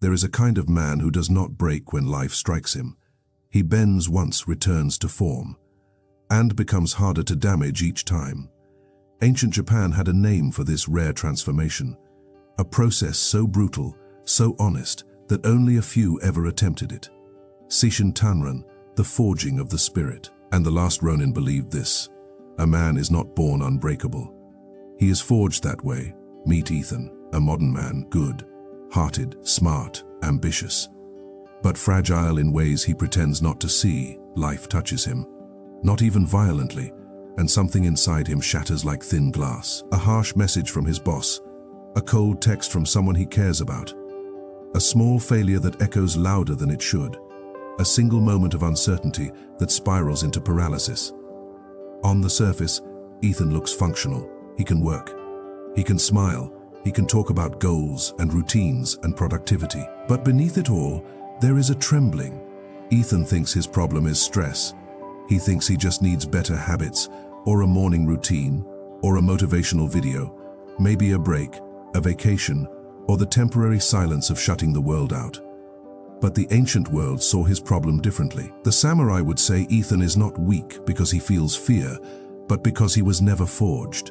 There is a kind of man who does not break when life strikes him. He bends once, returns to form, and becomes harder to damage each time. Ancient Japan had a name for this rare transformation, a process so brutal, so honest, that only a few ever attempted it. Seishin Tanren, the forging of the spirit. And the Last Ronin believed this. A man is not born unbreakable. He is forged that way. Meet Ethan, a modern man, good-hearted, smart, ambitious, but fragile in ways he pretends not to see. Life touches him, not even violently, and something inside him shatters like thin glass. A harsh message from his boss, a cold text from someone he cares about, a small failure that echoes louder than it should, a single moment of uncertainty that spirals into paralysis. On the surface, Ethan looks functional. He can work, he can smile, he can talk about goals and routines and productivity. But beneath it all, there is a trembling. Ethan thinks his problem is stress. He thinks he just needs better habits, or a morning routine, or a motivational video, maybe a break, a vacation, or the temporary silence of shutting the world out. But the ancient world saw his problem differently. The samurai would say Ethan is not weak because he feels fear, but because he was never forged.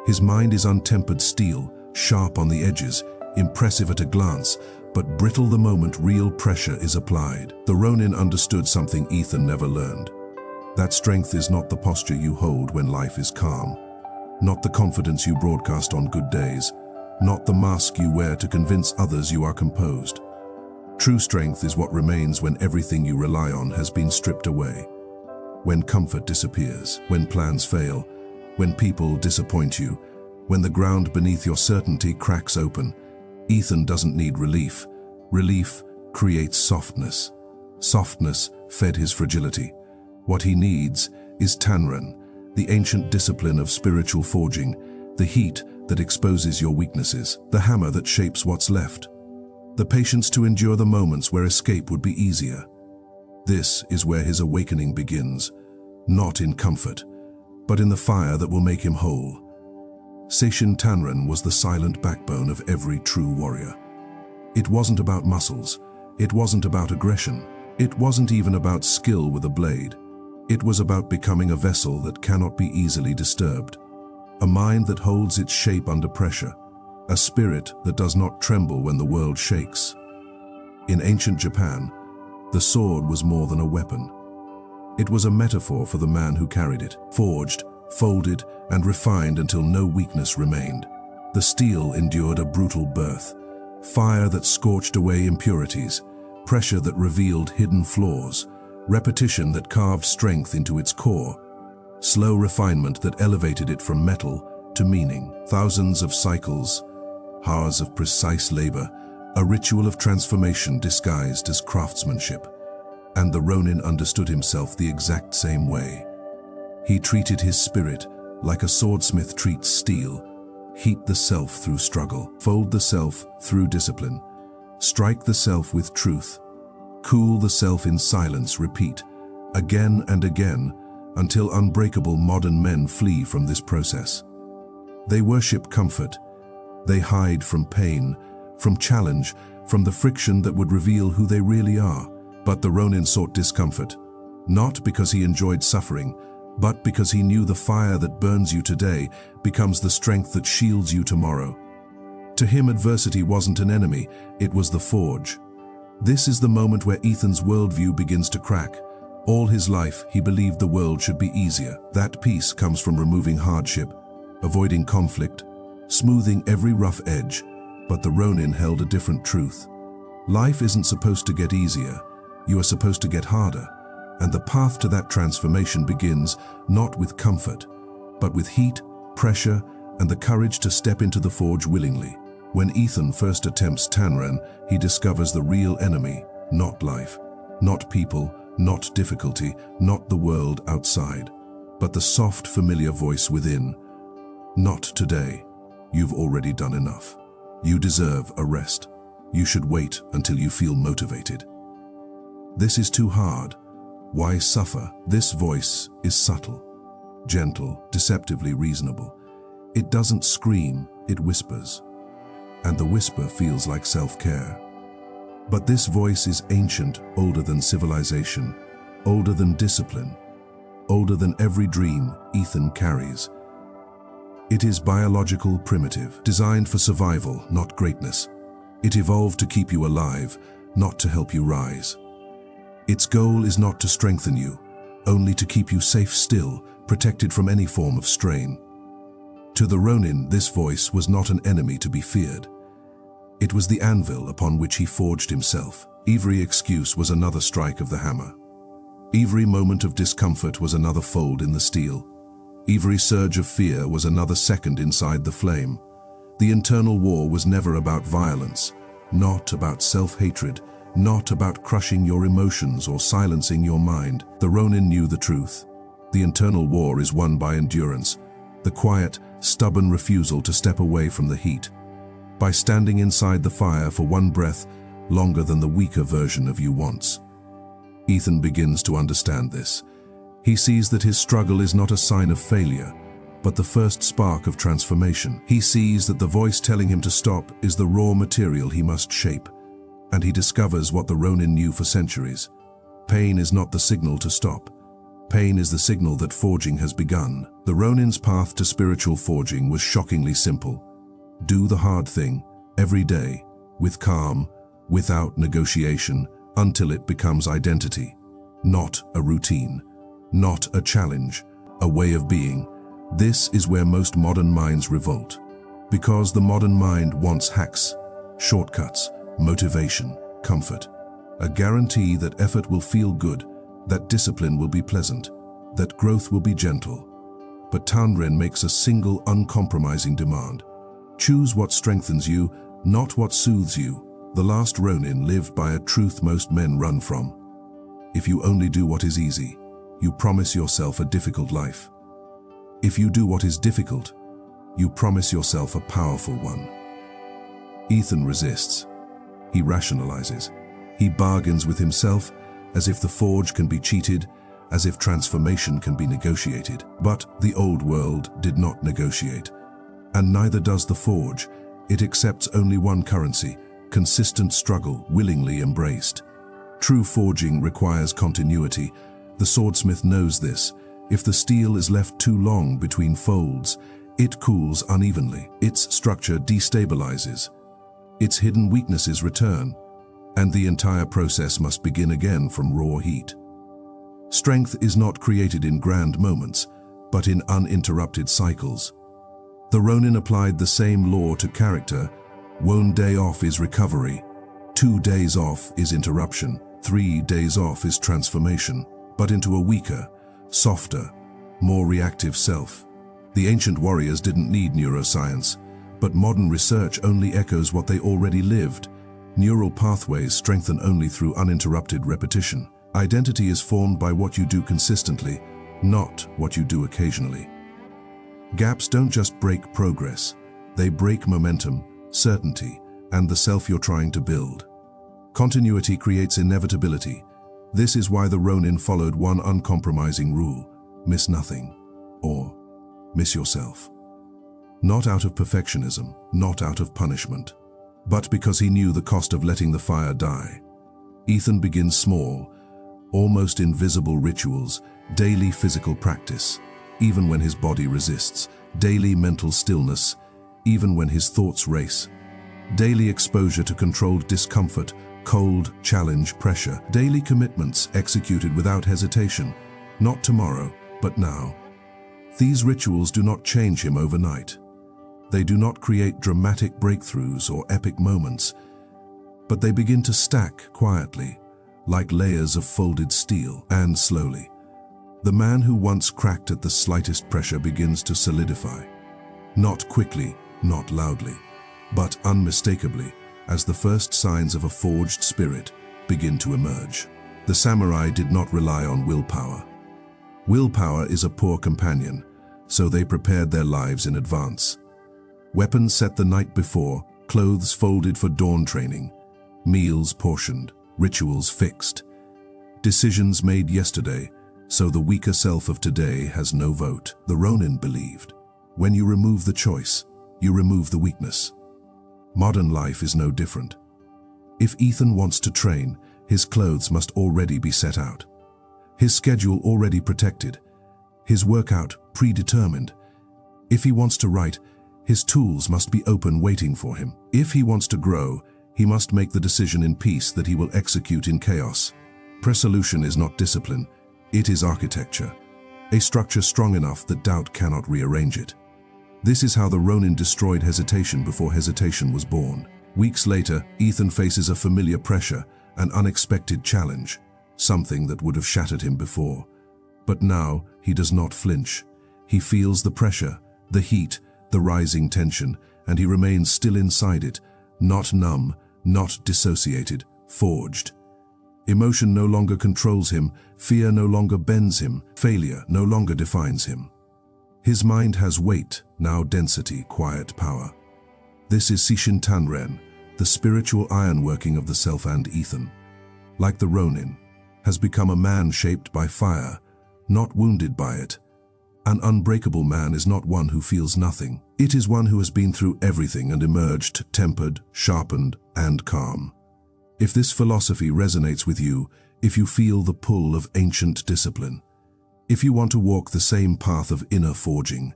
His mind is untempered steel, sharp on the edges, impressive at a glance, but brittle the moment real pressure is applied. The Ronin understood something Ethan never learned. That strength is not the posture you hold when life is calm, not the confidence you broadcast on good days, not the mask you wear to convince others you are composed. True strength is what remains when everything you rely on has been stripped away. When comfort disappears, when plans fail, when people disappoint you, when the ground beneath your certainty cracks open. Ethan doesn't need relief. Relief creates softness. Softness fed his fragility. What he needs is Tanren, the ancient discipline of spiritual forging, the heat that exposes your weaknesses, the hammer that shapes what's left, the patience to endure the moments where escape would be easier. This is where his awakening begins, not in comfort, but in the fire that will make him whole. Seishin Tanren was the silent backbone of every true warrior. It wasn't about muscles, it wasn't about aggression, it wasn't even about skill with a blade. It was about becoming a vessel that cannot be easily disturbed, a mind that holds its shape under pressure, a spirit that does not tremble when the world shakes. In ancient Japan, the sword was more than a weapon. It was a metaphor for the man who carried it, forged, folded, and refined until no weakness remained. The steel endured a brutal birth, fire that scorched away impurities, pressure that revealed hidden flaws, repetition that carved strength into its core, slow refinement that elevated it from metal to meaning. Thousands of cycles, hours of precise labor, a ritual of transformation disguised as craftsmanship. And the Ronin understood himself the exact same way. He treated his spirit like a swordsmith treats steel. Heat the self through struggle, fold the self through discipline, strike the self with truth, cool the self in silence, repeat, again and again, until unbreakable modern men flee from this process. They worship comfort. They hide from pain, from challenge, from the friction that would reveal who they really are. But the Ronin sought discomfort, not because he enjoyed suffering, but because he knew the fire that burns you today becomes the strength that shields you tomorrow. To him, adversity wasn't an enemy, it was the forge. This is the moment where Ethan's worldview begins to crack. All his life, he believed the world should be easier. That peace comes from removing hardship, avoiding conflict, smoothing every rough edge. But the Ronin held a different truth. Life isn't supposed to get easier. You are supposed to get harder, and the path to that transformation begins not with comfort, but with heat, pressure, and the courage to step into the forge willingly. When Ethan first attempts Tanren, he discovers the real enemy, not life, not people, not difficulty, not the world outside, but the soft, familiar voice within. Not today. You've already done enough. You deserve a rest. You should wait until you feel motivated. This is too hard. Why suffer? This voice is subtle, gentle, deceptively reasonable. It doesn't scream, it whispers. And the whisper feels like self-care. But this voice is ancient, older than civilization, older than discipline, older than every dream Ethan carries. It is biological, primitive, designed for survival, not greatness. It evolved to keep you alive, not to help you rise. Its goal is not to strengthen you, only to keep you safe still, protected from any form of strain. To the Ronin, this voice was not an enemy to be feared. It was the anvil upon which he forged himself. Every excuse was another strike of the hammer. Every moment of discomfort was another fold in the steel. Every surge of fear was another second inside the flame. The internal war was never about violence, not about self-hatred, not about crushing your emotions or silencing your mind. The Ronin knew the truth. The internal war is won by endurance, the quiet, stubborn refusal to step away from the heat. By standing inside the fire for one breath longer than the weaker version of you wants. Ethan begins to understand this. He sees that his struggle is not a sign of failure, but the first spark of transformation. He sees that the voice telling him to stop is the raw material he must shape, and he discovers what the Ronin knew for centuries. Pain is not the signal to stop. Pain is the signal that forging has begun. The Ronin's path to spiritual forging was shockingly simple. Do the hard thing, every day, with calm, without negotiation, until it becomes identity. Not a routine, not a challenge, a way of being. This is where most modern minds revolt. Because the modern mind wants hacks, shortcuts, motivation, comfort. A guarantee that effort will feel good, that discipline will be pleasant, that growth will be gentle. But Tanren makes a single uncompromising demand. Choose what strengthens you, not what soothes you. The last Ronin lived by a truth most men run from. If you only do what is easy, you promise yourself a difficult life. If you do what is difficult, you promise yourself a powerful one. Ethan resists. He rationalizes. He bargains with himself as if the forge can be cheated, as if transformation can be negotiated. But the old world did not negotiate. And neither does the forge. It accepts only one currency, consistent struggle willingly embraced. True forging requires continuity. The swordsmith knows this. If the steel is left too long between folds, it cools unevenly. Its structure destabilizes. Its hidden weaknesses return, and the entire process must begin again from raw heat. Strength is not created in grand moments, but in uninterrupted cycles. The Ronin applied the same law to character. 1 day off is recovery, 2 days off is interruption, 3 days off is transformation, but into a weaker, softer, more reactive self. The ancient warriors didn't need neuroscience, but modern research only echoes what they already lived. Neural pathways strengthen only through uninterrupted repetition. Identity is formed by what you do consistently, not what you do occasionally. Gaps don't just break progress, they break momentum, certainty, and the self you're trying to build. Continuity creates inevitability. This is why the Ronin followed one uncompromising rule: miss nothing, or miss yourself. Not out of perfectionism, not out of punishment, but because he knew the cost of letting the fire die. Ethan begins small, almost invisible rituals, daily physical practice, even when his body resists, daily mental stillness, even when his thoughts race, daily exposure to controlled discomfort, cold, challenge, pressure, daily commitments executed without hesitation, not tomorrow, but now. These rituals do not change him overnight. They do not create dramatic breakthroughs or epic moments, but they begin to stack quietly, like layers of folded steel, and slowly. The man who once cracked at the slightest pressure begins to solidify. Not quickly, not loudly, but unmistakably, as the first signs of a forged spirit begin to emerge. The samurai did not rely on willpower. Willpower is a poor companion, so they prepared their lives in advance. Weapons set the night before, clothes folded for dawn training, meals portioned, rituals fixed. Decisions made yesterday, so the weaker self of today has no vote. The Ronin believed, when you remove the choice, you remove the weakness. Modern life is no different. If Ethan wants to train, his clothes must already be set out. His schedule already protected. His workout predetermined. If he wants to write, his tools must be open waiting for him. If he wants to grow, he must make the decision in peace that he will execute in chaos. Resolution is not discipline, it is architecture. A structure strong enough that doubt cannot rearrange it. This is how the Ronin destroyed hesitation before hesitation was born. Weeks later, Ethan faces a familiar pressure, an unexpected challenge, something that would have shattered him before. But now, he does not flinch. He feels the pressure, the heat, the rising tension, and he remains still inside it, not numb, not dissociated, forged. Emotion no longer controls him, fear no longer bends him, failure no longer defines him. His mind has weight, now density, quiet power. This is Seishin Tanren, the spiritual ironworking of the self, and Ethan, like the Ronin, has become a man shaped by fire, not wounded by it. An unbreakable man is not one who feels nothing. It is one who has been through everything and emerged tempered, sharpened, and calm. If this philosophy resonates with you, if you feel the pull of ancient discipline, if you want to walk the same path of inner forging,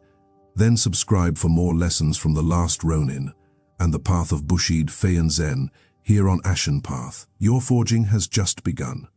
then subscribe for more lessons from the Last Ronin and the path of Bushido Zen here on Ashen Path. Your forging has just begun.